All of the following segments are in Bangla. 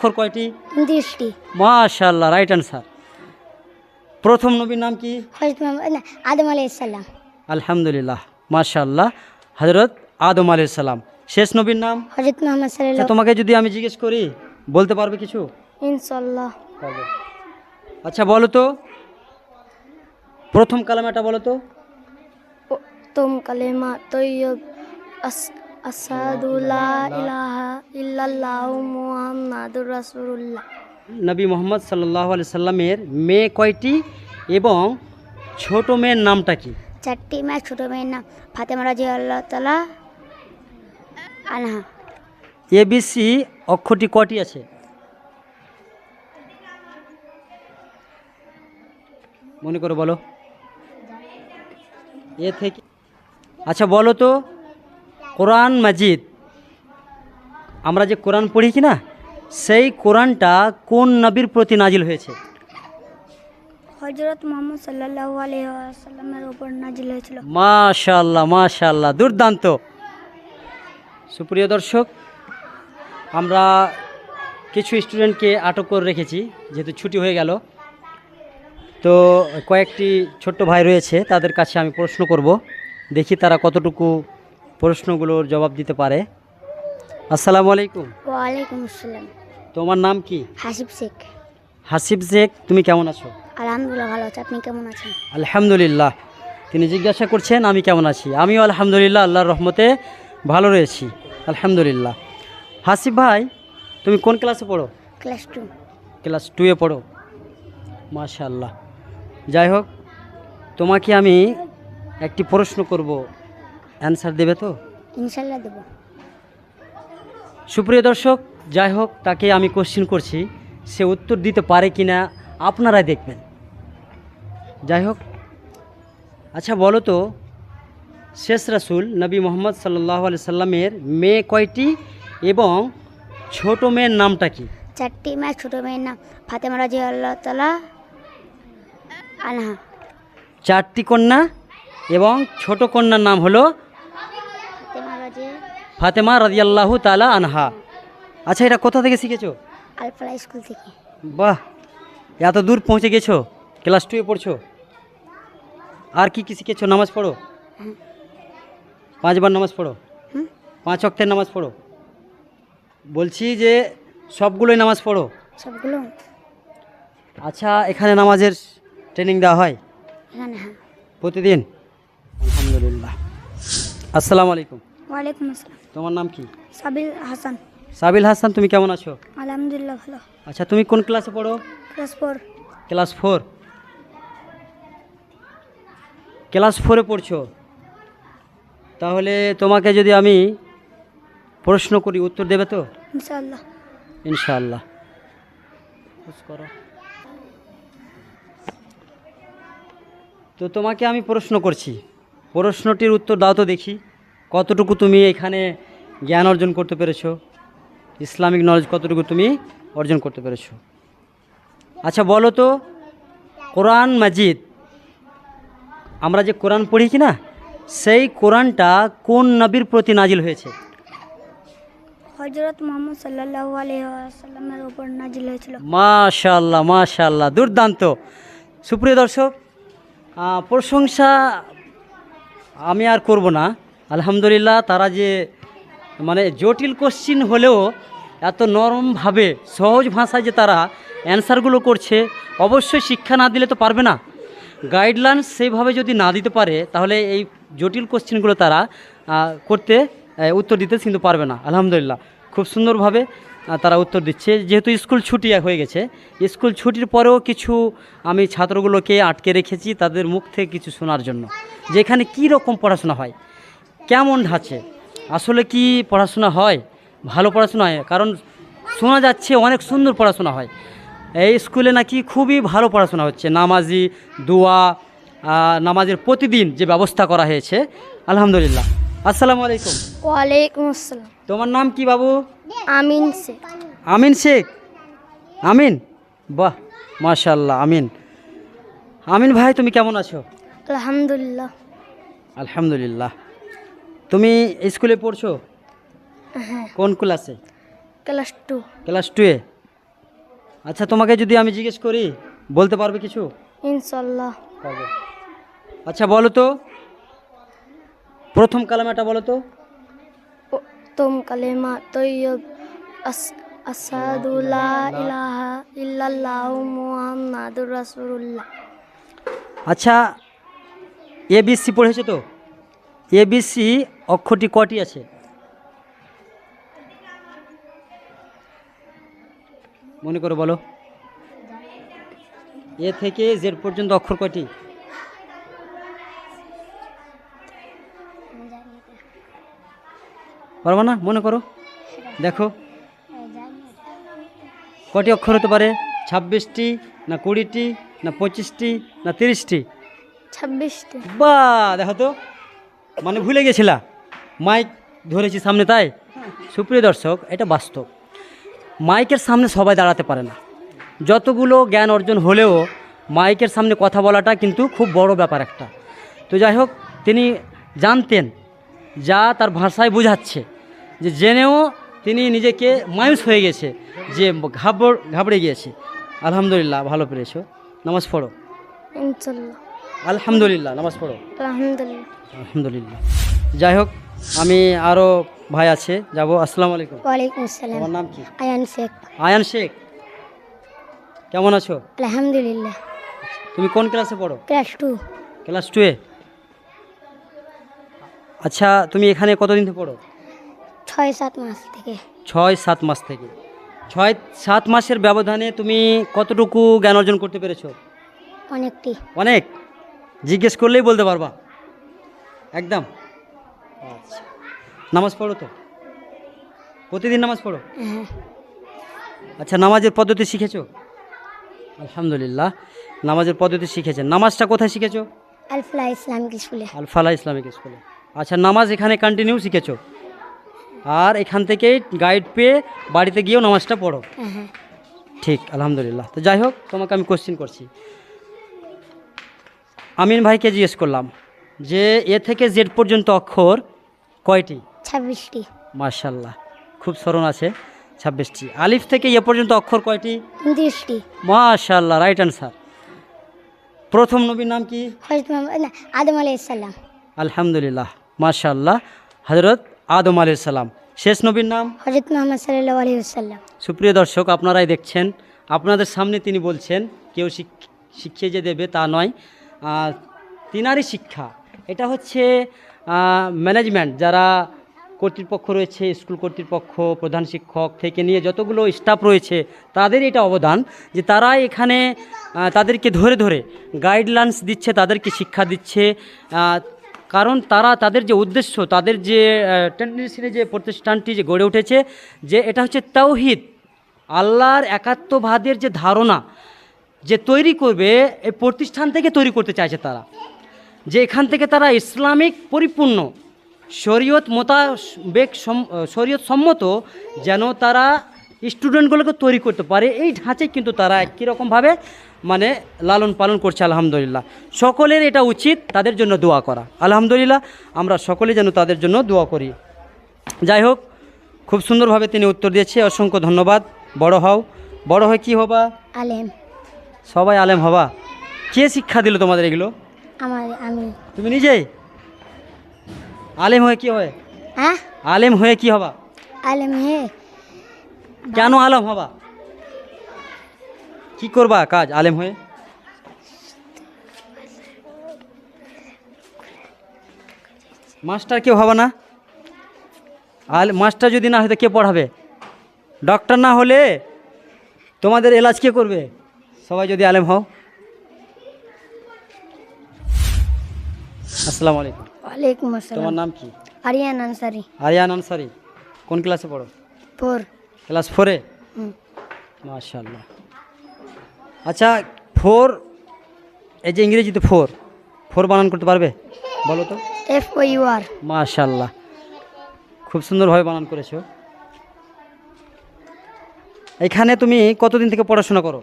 অক্ষর কয়টি? 29টি। মাশাআল্লাহ, রাইট অ্যান্সার। প্রথম নবীর নাম কি? হযরত মুহাম্মদ আদম আলাইহিস সালাম। আলহামদুলিল্লাহ, মাশাআল্লাহ, হযরত আদম আলাইহিস সালাম। শেষ নবীর নাম? হযরত মুহাম্মদ আচ্ছা, সাল্লাল্লাহু। তোমাকে যদি আমি জিজ্ঞেস করি বলতে পারবে কিছু? ইনশাআল্লাহ। পারবে। আচ্ছা বলো তো, প্রথম কালেমাটা বলো তো। তুম কালেমা তৈয়ব আসাদু লা ইলাহা ইল্লাল্লাহু মুহাম্মাদুর রাসূলুল্লাহ। নবী মোহাম্মদ সাল্লাল্লাহু আলাইহি সাল্লামের মেয়ে কয়টি এবং ছোট মেয়ের নামটা কি? 4টি মেয়ে, ছোট মেয়ের নাম ফাতেমা রাদিয়াল্লাহু তাআলা আনহা। এবিসি অক্ষরটি কয়টি আছে? মনে করে বলো। এ থেকে আচ্ছা বলো তো, কোরআন মাজিদ, আমরা যে কোরআন পড়ি কি না, সেই কোরআনটা কোন নবীর প্রতি নাজিল হয়েছে? হযরত মুহাম্মদ সাল্লাল্লাহু আলাইহি ওয়াসাল্লামের উপর নাজিল হয়েছিল। মাশাআল্লাহ, মাশাআল্লাহ, দুর্দান্ত। সুপ্রিয় দর্শক, আমরা কিছু স্টুডেন্টকে আটক করে রেখেছি যেহেতু ছুটি হয়ে গেল। তো কয়েকটি ছোট্ট ভাই রয়েছে, তাদের কাছে আমি প্রশ্ন করব, দেখি তারা কতটুকু প্রশ্নগুলোর জবাব দিতে পারে। আসসালামু আলাইকুম। ওয়া আলাইকুম আসসালাম। তোমার নাম কি? হাসিব শেখ। হাসিব শেখ, তুমি কেমন আছো? আলহামদুলিল্লাহ ভালো আছি, আপনি কেমন আছেন? আলহামদুলিল্লাহ। তিনি জিজ্ঞাসা করছেন আমি কেমন আছি। আমিও আলহামদুলিল্লাহ আল্লাহর রহমতে ভালো রয়েছি, আলহামদুলিল্লাহ। হাসিব ভাই, তুমি কোন ক্লাসে পড়ো? ক্লাস 2। ক্লাস 2-এ পড়ো, মাশাআল্লাহ। যাই হোক, তোমাকে আমি একটি প্রশ্ন করব, অ্যান্সার দেবে তো? ইনশাআল্লাহ দেব। সুপ্রিয় দর্শক, যাই হোক, তাকে আমি কোশ্চেন করছি, সে উত্তর দিতে পারে কি না আপনারাই দেখবেন। যাই হোক, আচ্ছা বলো তো, শেষ রাসূল নবী মোহাম্মদ সাল্লাল্লাহু আলাইহি সাল্লামের মেয়ে কয়টি এবং ছোট মেয়ের নামটা কি? 4টি মেয়ে, ছোট মেয়ের নাম ফাতেমা রাদিয়াল্লাহু তাআলা আনহা। 4টি কন্যা এবং ছোট কন্যার নাম হলো ফাতেমা রাদিয়াল্লাহু তাআলা আনহা। আচ্ছা, এটা কোথা থেকে শিখেছো? আলফালা স্কুল থেকে। বাহ, এত দূর পৌঁছে গেছো, ক্লাস 2-এ পড়ছো। আর কি কি শিখেছো? নামাজ পড়ো? 5 বার নামাজ পড়ো? 5 ওয়াক্তের নামাজ পড়ো? বলছি যে সবগুলোই নামাজ পড়ো? সবগুলো। আচ্ছা, এখানে নামাজের ট্রেনিং দেওয়া হয় এখানে? হ্যাঁ। প্রতিদিন? আলহামদুলিল্লাহ। আসসালামু আলাইকুম। ওয়ালাইকুম আসসালাম। তোমার নাম কি? সাবিল হাসান। সাবিল হাসান, তুমি কেমন আছো? আলহামদুলিল্লাহ ভালো। আচ্ছা, তুমি কোন ক্লাসে পড়ো? ক্লাস 4। ক্লাস 4। ক্লাস 4-এ পড়ছো, তাহলে তোমাকে যদি আমি প্রশ্ন করি উত্তর দেবে তো? ইনশাআল্লাহ। ইনশাআল্লাহ। করো। তো তোমাকে আমি প্রশ্ন করছি, প্রশ্নটির উত্তর দাও তো দেখি কতটুকু তুমি এখানে জ্ঞান অর্জন করতে পেরেছো, ইসলামিক নলেজ কতটুকু তুমি অর্জন করতে পেরেছো। আচ্ছা বলো তো, কোরআন মাজিদ, আমরা যে কোরআন পড়ি কি না, সেই কোরআনটা কোন নবীর প্রতি নাজিল হয়েছে? হযরত মুহাম্মদ সাল্লাল্লাহু আলাইহি ওয়াসাল্লামের উপর নাজিল হয়েছিল। মাশাআল্লাহ, মাশাআল্লাহ, দুর্দান্ত। সুপ্রিয় দর্শক, প্রশংসা আমি আর করব না। আলহামদুলিল্লাহ, তারা যে মানে জটিল কোশ্চিন হলেও এত নরমভাবে সহজ ভাষায় যে তারা অ্যান্সারগুলো করছে, অবশ্যই শিক্ষা না দিলে তো পারবে না। গাইডলাইন্স সেইভাবে যদি না দিতে পারে তাহলে এই জটিল কোশ্চিনগুলো তারা করতে উত্তর দিতে কিন্তু পারবে না। আলহামদুলিল্লাহ, খুব সুন্দরভাবে তারা উত্তর দিচ্ছে। যেহেতু স্কুল ছুটি হয়ে গেছে, স্কুল ছুটির পরেও কিছু আমি ছাত্রগুলোকে আটকে রেখেছি তাদের মুখ থেকে কিছু শোনার জন্য, যে এখানে কী রকম পড়াশোনা হয়, কেমন ধাঁচে, আসলে কি পড়াশোনা হয়, ভালো পড়াশোনা হয়। কারণ শোনা যাচ্ছে অনেক সুন্দর পড়াশোনা হয় এই স্কুলে, নাকি খুবই ভালো পড়াশোনা হচ্ছে। নামাজি, দোয়া, নামাজের প্রতিদিন যে ব্যবস্থা করা হয়েছে, আলহামদুলিল্লাহ। আসসালামু আলাইকুম। ওয়ালাইকুম আসসালাম। তোমার নাম কি বাবু? আমিন শেখ। আমিন শেখ। আমিন, বাহ, মাশাআল্লাহ, আমিন। আমিন ভাই, তুমি কেমন আছো? আলহামদুলিল্লাহ। আলহামদুলিল্লাহ। তুমি স্কুলে পড়ছো? হ্যাঁ। কোন ক্লাসে? ক্লাস 2। ক্লাস 2-এ। আচ্ছা, তোমাকে যদি আমি জিজ্ঞেস করি বলতে পারবে কিছু? ইনশাল্লাহ। পারবে। আচ্ছা বলো তো, প্রথম কালেমাটা বলো তো। তুম কালেমা তৈয়ব আসাদু লা ইলাহা ইল্লাল্লাহু মুহাম্মাদুর রাসূলুল্লাহ। আচ্ছা, এবিসি পড়েছো তো? এবিসি অক্ষরটি কটি আছে? মনে করে বলো। এ থেকে জেড পর্যন্ত অক্ষর কয়টি? পারবা না? মনে করো, দেখো কটি অক্ষর হতে পারে? 26টি না 20টি না 25টি না 30টি? 26টি। বা দেখো তো, মানে ভুলে গেছিলা, মাইক ধরেছি সামনে তাই। সুপ্রিয় দর্শক, এটা বাস্তব। মাইকের সামনে সবাই দাঁড়াতে পারে না। যতগুলো জ্ঞান অর্জন হলেও মাইকের সামনে কথা বলাটা কিন্তু খুব বড় ব্যাপার একটা। তো যাই হোক, তিনি জানতেন, যা তার ভাষায় বোঝাচ্ছে, যে জেনেও তিনি নিজেকে মায়ুস হয়ে গেছে, যে ঘাবড়ে গিয়েছে। আলহামদুলিল্লাহ, ভালো পেরেছো। নামাজ পড়ো। ইনশাল্লাহ। আলহামদুলিল্লাহ, নামাজ পড়ো। আলহামদুলিল্লাহ। আলহামদুলিল্লাহ। যাই হোক, আমি আরও ভাই আছে, যাব। আসসালামু আলাইকুম। ওয়ালাইকুম আসসালাম। তোমার নাম কি? আয়ান শেখ। আয়ান শেখ, কেমন আছো? আলহামদুলিল্লাহ। তুমি কোন ক্লাসে পড়ো? ক্লাস 2। ক্লাস 2-এ। আচ্ছা, তুমি এখানে কতদিন থেকে পড়ো? 6-7 মাস থেকে। 6-7 মাস থেকে। 6-7 মাসের ব্যবধানে তুমি কতটুকু জ্ঞান অর্জন করতে পেরেছো? অনেকটি। অনেক। জিজ্ঞেস করলেই বলতে পারবা একদম? আচ্ছা, নামাজ পড়ো তো? প্রতিদিন নামাজ পড়ো? হ্যাঁ। আচ্ছা, নামাজের পদ্ধতি শিখেছো? আলহামদুলিল্লাহ, নামাজের পদ্ধতি শিখেছেন। নামাজটা কোথায় শিখেছো? আলফলা ইসলামিক স্কুলে। আলফালা ইসলামিক স্কুলে। আচ্ছা, নামাজ এখানে কন্টিনিউ শিখেছো, আর এখান থেকেই গাইড পেয়ে বাড়িতে গিয়েও নামাজটা পড়ো? হ্যাঁ। ঠিক, আলহামদুলিল্লাহ। তো যাই হোক, তোমাকে আমি কোশ্চেন করছি। আমিন ভাইকে জিজ্ঞেস করলাম যে এ থেকে জেড পর্যন্ত অক্ষর কয়টি? 26টি। মাশাআল্লাহ, খুব স্মরণ আছে। 26টি। আলিফ থেকে এ পর্যন্ত অক্ষর কয়টি? 29টি। মাশাআল্লাহ, রাইট অ্যান্সার। প্রথম নবীর নাম কি? হযরত মুহাম্মদ না, আদম আলাইহিস সালাম। আলহামদুলিল্লাহ, মাশাআল্লাহ, হযরত আদম আলাইহিস সালাম। শেষ নবীর নাম? হযরত মুহাম্মদ সাল্লাল্লাহু আলাইহি ওয়াসাল্লাম। সুপ্রিয় দর্শক, আপনারাই দেখছেন, আপনাদের সামনে তিনি বলছেন, কেউ শিখিয়ে যে দেবে তা নয়, তিনারই শিক্ষা। এটা হচ্ছে ম্যানেজমেন্ট, যারা কর্তৃপক্ষ রয়েছে, স্কুল কর্তৃপক্ষ, প্রধান শিক্ষক থেকে নিয়ে যতগুলো স্টাফ রয়েছে, তাদের এটা অবদান যে তারা এখানে তাদেরকে ধরে ধরে গাইডলাইন্স দিচ্ছে, তাদেরকে শিক্ষা দিচ্ছে। কারণ তাদের যে উদ্দেশ্য, তাদের যে টেন্ডেন্সি, যে প্রতিষ্ঠানটি যে গড়ে উঠেছে, যে এটা হচ্ছে তাওহীদ, আল্লাহর একাত্মবাদের যে ধারণা যে তৈরি করবে, এই প্রতিষ্ঠান থেকে তৈরি করতে চাইছে তারা, যে এখান থেকে তারা ইসলামিক পরিপূর্ণ শরীয়ত মোতাবেক শরীয়ত সম্মত যেন তারা স্টুডেন্টগুলোকে তৈরি করতে পারে, এই ঢাঁচে কিন্তু তারা কীরকমভাবে মানে লালন পালন করছে। আলহামদুলিল্লাহ, সকলের এটা উচিত তাদের জন্য দোয়া করা। আলহামদুলিল্লাহ, আমরা সকলে যেন তাদের জন্য দোয়া করি। যাই হোক, খুব সুন্দরভাবে তিনি উত্তর দিয়েছে, অসংখ্য ধন্যবাদ। বড় হও, বড় হয়ে কী হবা? আলেম। সবাই আলেম হবা। কে শিক্ষা দিল তোমাদের এগুলো? আমি। তুমি নিজেই? আলেম হয়ে কি হয়? হ্যাঁ, আলেম হয়ে কি হবা? আলেম হে। কেন আলেম হবা? কি করবা কাজ আলেম হয়ে? মাস্টার কেউ হবা না? মাস্টার যদি না হয় তো কে পড়াবে? ডক্টর না হলে তোমাদের এলাজ কে করবে? সবাই যদি আলেম হও। আসসালামু আলাইকুম। ওয়ালাইকুম আসসালাম। তোমার নাম কি? আরিয়ান আনসারি। আরিয়ান আনসারি। কোন ক্লাসে পড়ো? 4। ক্লাস 4-এ? মাশাআল্লাহ। আচ্ছা, 4, এই যে ইংরেজিতে 4 বানান করতে পারবে? বলো তো। FOUR। মাশাআল্লাহ, খুব সুন্দরভাবে বানান করেছো। এখানে তুমি কতদিন থেকে পড়াশোনা করো?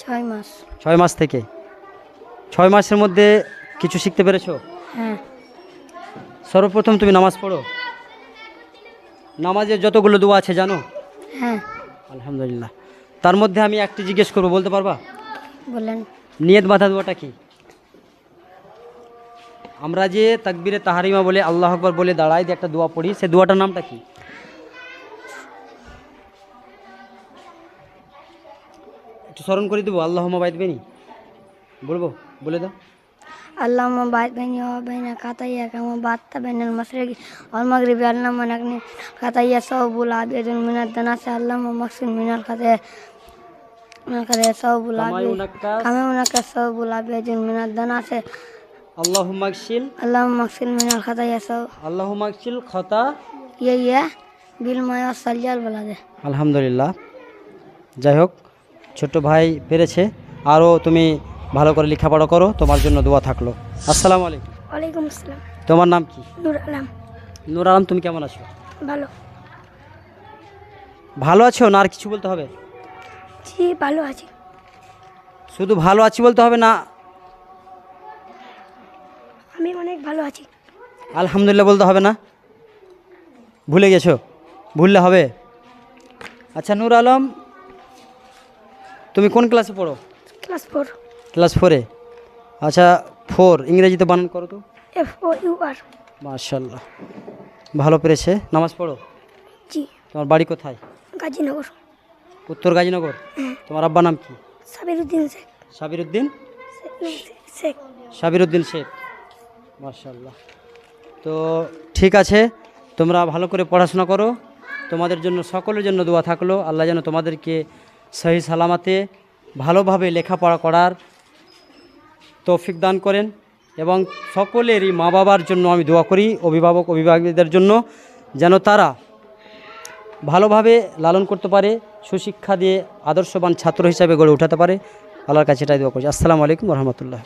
6 মাস। 6 মাস থেকে। 6 মাসের মধ্যে কিছু শিখতে পেরেছো? হ্যাঁ। সর্বপ্রথম তুমি নামাজ পড়ো? নামাজের যতগুলো দোয়া আছে জানো? হ্যাঁ। আলহামদুলিল্লাহ। তার মধ্যে আমি একটি জিজ্ঞেস করবো, বলতে পারবা? বলেন। নিয়ত বাঁধা দোয়াটা কি? আমরা যে তাকবীরে তাহারিমা বলে আল্লাহ আকবার বলে দাঁড়াই, যে একটা দোয়া পড়ি, সে দোয়াটার নামটা কি? একটু স্মরণ করে দেবো। আল্লাহুম্মা বাইদ বেনি বলবো, বলে দাও। اللهم باعث بيني وبين خطاياي كما بعدت بين المشرق والمغرب. اللهم نقني خطايا صوب العبيد من الدناس. اللهم اغسل من الخطايا صوب العبيد كما هناك صوب العبيد من الدناس. আল্লাহুম্মা আগসিল اللهم اغسل من الخطايا صوب আল্লাহুম্মা আগসিল খতা। يا بالماء والثلج والبرد. আলহামদুলিল্লাহ। যাই হোক, ছোট্ট ভাই পেরেছে। আরও তুমি ভালো করে লেখাপড়া করো, তোমার জন্য দোয়া থাকলো। আসসালামু আলাইকুম। ওয়ালাইকুম আসসালাম। তোমার নাম কি? নূর আলম। নূর আলম, তুমি কেমন আছো? ভালো। ভালো আছো না আর কিছু বলতে হবে? জি ভালো আছি। শুধু ভালো আছি বলতে হবে না? আমি অনেক ভালো আছি। আলহামদুলিল্লাহ বলতে হবে না? ভুলে গেছো? ভুললে হবে। আচ্ছা নূর আলম, তুমি কোন ক্লাসে পড়ো? ক্লাস 4। ক্লাস 4-এ। আচ্ছা 4 ইংরেজিতে বানান করো তো। FOUR। মাশাআল্লাহ, ভালো পেরেছে। নামাজ পড়ো? জি। তোমার বাড়ি কোথায়? গাজীনগর। উত্তর গাজীনগর। তোমার আব্বার নাম কি? সাবিরুদ্দিন শেখ। সাবিরুদ্দিন শেখ। সাবিরুদ্দিন শেখ। মাশাআল্লাহ। তো ঠিক আছে, তোমরা ভালো করে পড়াশোনা করো। তোমাদের জন্য, সকলের জন্য দোয়া থাকলো। আল্লাহ যেন তোমাদেরকে সহি সালামাতে ভালোভাবে লেখাপড়া করার তৌফিক দান করেন। এবং সকলেরই মা বাবার জন্য আমি দোয়া করি, অভিভাবক অভিভাবকদের জন্য, যেন তারা ভালোভাবে লালন করতে পারে, সুশিক্ষা দিয়ে আদর্শবান ছাত্র হিসাবে গড়ে উঠাতে পারে। আল্লাহর কাছে এটাই দোয়া করছি। আসসালামু আলাইকুম ওয়া রাহমাতুল্লাহ।